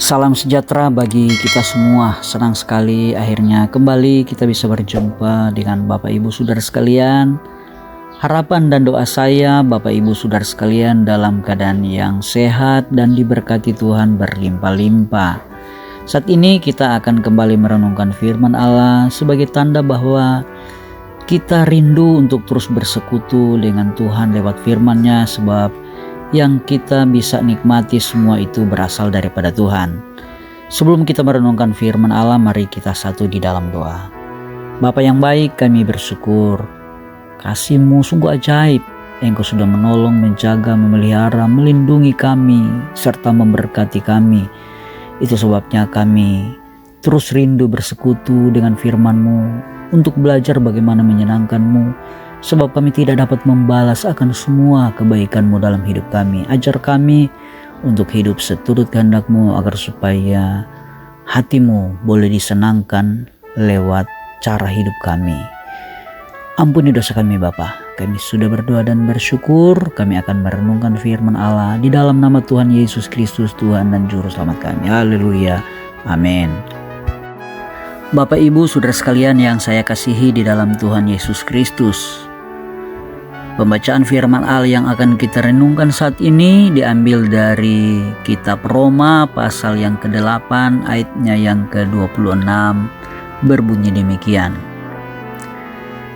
Salam sejahtera bagi kita semua. Senang sekali akhirnya kembali kita bisa berjumpa dengan Bapak Ibu Saudara sekalian. Harapan dan doa saya Bapak Ibu Saudara sekalian dalam keadaan yang sehat dan diberkati Tuhan berlimpah-limpah. Saat ini kita akan kembali merenungkan firman Allah sebagai tanda bahwa kita rindu untuk terus bersekutu dengan Tuhan lewat firman-Nya, sebab yang kita bisa nikmati semua itu berasal daripada Tuhan. Sebelum kita merenungkan firman Allah, mari kita satu di dalam doa. Bapa yang baik, kami bersyukur kasih-Mu sungguh ajaib. Engkau sudah menolong, menjaga, memelihara, melindungi kami, serta memberkati kami. Itu sebabnya kami terus rindu bersekutu dengan firman-Mu untuk belajar bagaimana menyenangkan-Mu, sebab kami tidak dapat membalas akan semua kebaikan-Mu dalam hidup kami. Ajar kami untuk hidup seturut kehendak-Mu, agar supaya hati-Mu boleh disenangkan lewat cara hidup kami. Ampuni dosa kami Bapa. Kami sudah berdoa dan bersyukur. Kami akan merenungkan firman Allah di dalam nama Tuhan Yesus Kristus, Tuhan dan Juru Selamat kami. Haleluya. Amin. Bapak Ibu Saudara sekalian yang saya kasihi di dalam Tuhan Yesus Kristus, pembacaan firman Allah yang akan kita renungkan saat ini diambil dari kitab Roma pasal yang ke-8 ayatnya yang ke-26, berbunyi demikian.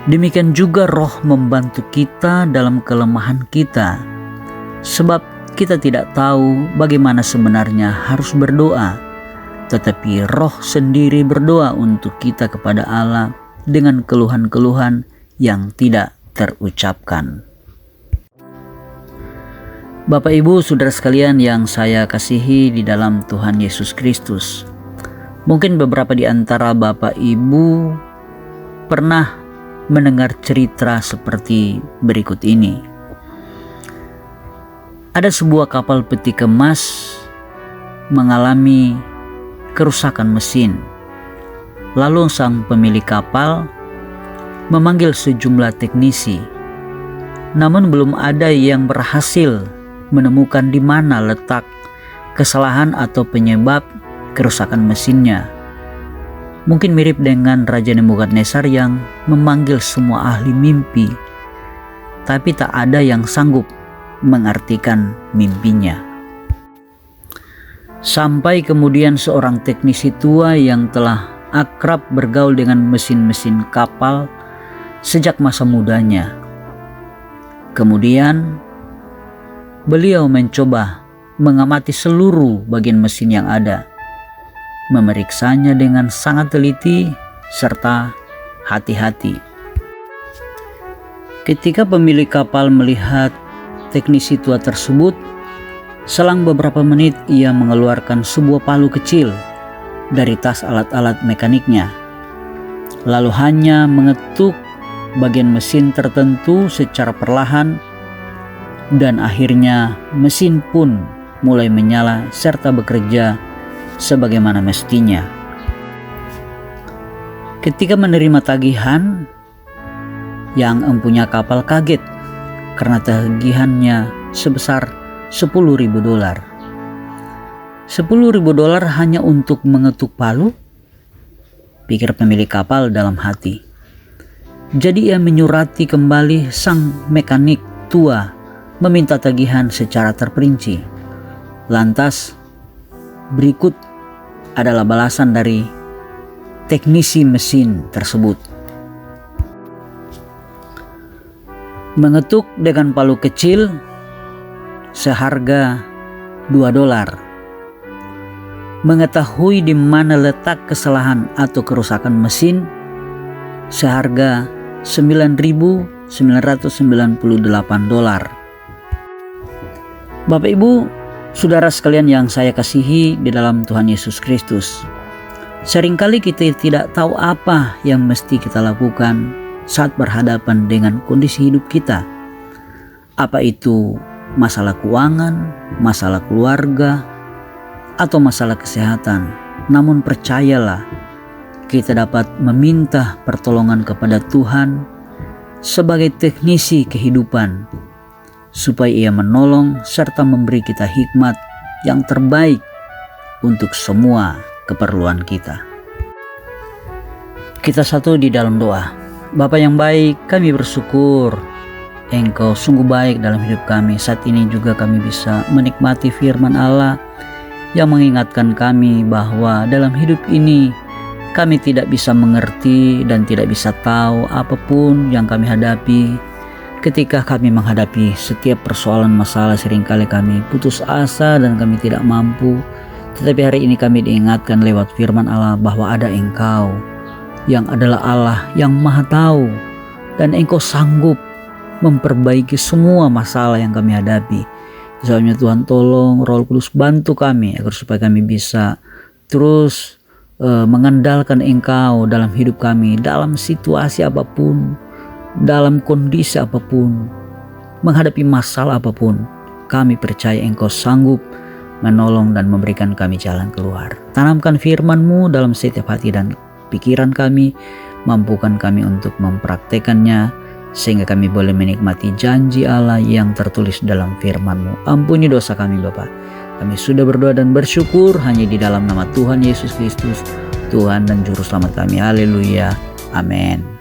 Demikian juga Roh membantu kita dalam kelemahan kita, sebab kita tidak tahu bagaimana sebenarnya harus berdoa, tetapi Roh sendiri berdoa untuk kita kepada Allah dengan keluhan-keluhan yang tidak terucapkan. Bapak Ibu Saudara sekalian yang saya kasihi di dalam Tuhan Yesus Kristus, mungkin beberapa di antara Bapak Ibu pernah mendengar cerita seperti berikut ini. Ada sebuah kapal peti kemas mengalami kerusakan mesin. Lalu sang pemilik kapal memanggil sejumlah teknisi, namun belum ada yang berhasil menemukan di mana letak kesalahan atau penyebab kerusakan mesinnya. Mungkin mirip dengan Raja Nebukadnezar yang memanggil semua ahli mimpi, tapi tak ada yang sanggup mengartikan mimpinya. Sampai kemudian seorang teknisi tua yang telah akrab bergaul dengan mesin-mesin kapal sejak masa mudanya. Kemudian beliau mencoba mengamati seluruh bagian mesin yang ada, memeriksanya dengan sangat teliti serta hati-hati. Ketika pemilik kapal melihat teknisi tua tersebut, selang beberapa menit ia mengeluarkan sebuah palu kecil dari tas alat-alat mekaniknya, lalu hanya mengetuk bagian mesin tertentu secara perlahan, dan akhirnya mesin pun mulai menyala serta bekerja sebagaimana mestinya. Ketika menerima tagihan, yang empunya kapal kaget karena tagihannya sebesar $10.000. $10.000 hanya untuk mengetuk palu? Pikir pemilik kapal dalam hati. Jadi ia menyurati kembali sang mekanik tua meminta tagihan secara terperinci. Lantas berikut adalah balasan dari teknisi mesin tersebut. Mengetuk dengan palu kecil seharga $2. Mengetahui di mana letak kesalahan atau kerusakan mesin seharga $9.998. Bapak Ibu Saudara sekalian yang saya kasihi di dalam Tuhan Yesus Kristus, seringkali kita tidak tahu apa yang mesti kita lakukan saat berhadapan dengan kondisi hidup kita. Apa itu masalah keuangan, masalah keluarga, atau masalah kesehatan. Namun percayalah, kita dapat meminta pertolongan kepada Tuhan sebagai teknisi kehidupan, supaya Ia menolong serta memberi kita hikmat yang terbaik untuk semua keperluan kita. Kita satu di dalam doa. Bapa yang baik, kami bersyukur Engkau sungguh baik dalam hidup kami. Saat ini juga kami bisa menikmati firman Allah yang mengingatkan kami bahwa dalam hidup ini kami tidak bisa mengerti dan tidak bisa tahu apapun yang kami hadapi. Ketika kami menghadapi setiap persoalan masalah, seringkali kami putus asa dan kami tidak mampu. Tetapi hari ini kami diingatkan lewat firman Allah bahwa ada Engkau yang adalah Allah yang Maha Tahu, dan Engkau sanggup memperbaiki semua masalah yang kami hadapi. Misalnya Tuhan, tolong Roh Kudus bantu kami agar supaya kami bisa terus mengandalkan Engkau dalam hidup kami, dalam situasi apapun, dalam kondisi apapun, menghadapi masalah apapun. Kami percaya Engkau sanggup menolong dan memberikan kami jalan keluar. Tanamkan firman-Mu dalam setiap hati dan pikiran kami, mampukan kami untuk mempraktekannya, sehingga kami boleh menikmati janji Allah yang tertulis dalam firman-Mu. Ampuni dosa kami Bapa. Kami sudah berdoa dan bersyukur hanya di dalam nama Tuhan Yesus Kristus, Tuhan dan Juru Selamat kami. Haleluya. Amin.